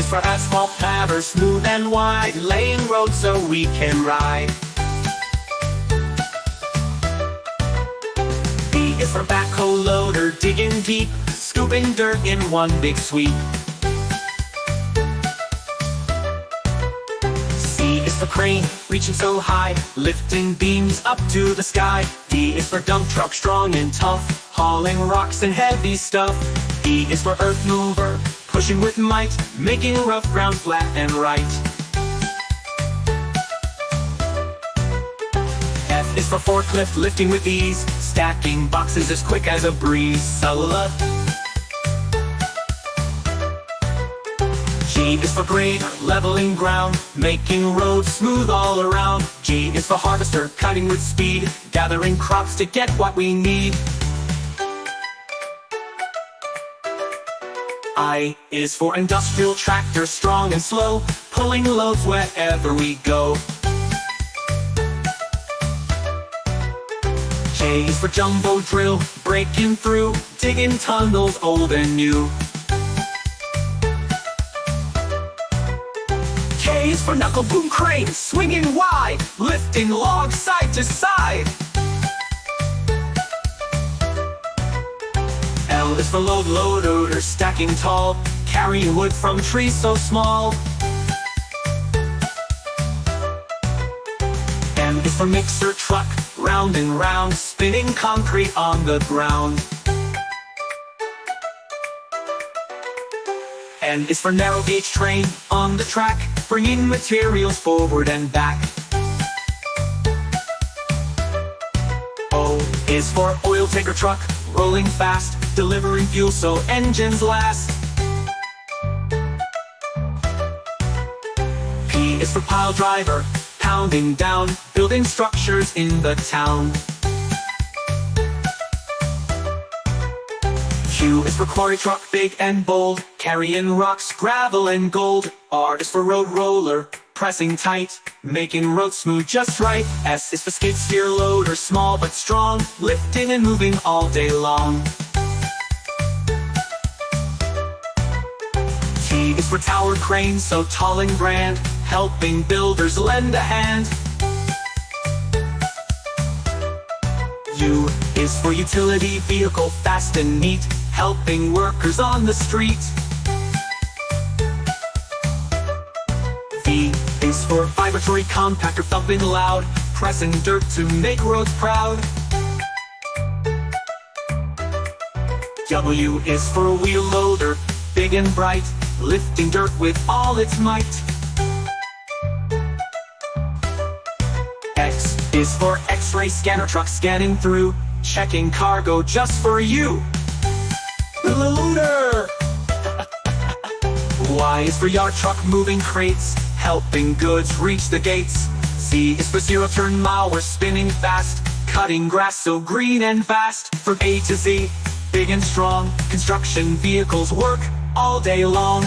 is for Asphalt Paver, smooth and wide, laying roads so we can ride. B is for backhoe loader, digging deep, scooping dirt in one big sweep. C is for crane, reaching so high, lifting beams up to the sky. D is for dump truck, strong and tough, hauling rocks and heavy stuff. E is for earth mover, pushing with might, making rough ground flat and right. F is for forklift, lifting with ease, stacking boxes as quick as a breeze. Salula. G is for grader, leveling ground, making roads smooth all around. G is for harvester, cutting with speed, gathering crops to get what we need. I is for industrial tractor, strong and slow, pulling loads wherever we go. J is for jumbo drill, breaking through, digging tunnels old and new. K is for knuckle boom crane, swinging wide, lifting logs side to side. L is for load loader, stacking tall, carrying wood from trees so small. M is for mixer truck, round and round, spinning concrete on the ground. N is for narrow gauge train, on the track, bringing materials forward and back. O is for oil tanker truck, rolling fast, delivering fuel so engines last. P is for pile driver, pounding down, building structures in the town. Q is for quarry truck, big and bold, carrying rocks, gravel and gold. R is for road roller, pressing tight, making roads smooth just right. S is for skid steer loader, small but strong, lifting and moving all day long. T is for tower crane, so tall and grand, helping builders lend a hand. U is for utility vehicle, fast and neat, helping workers on the street. V is for vibratory compactor, thumping loud, pressing dirt to make roads proud. W is for a wheel loader, big and bright, lifting dirt with all its might. X is for X-ray scanner truck, scanning through, checking cargo just for you. Lunar. Y is for yard truck, moving crates, helping goods reach the gates. Z is for zero-turn mower, spinning fast, cutting grass so green and fast. From A to Z, big and strong, construction vehicles work all day long.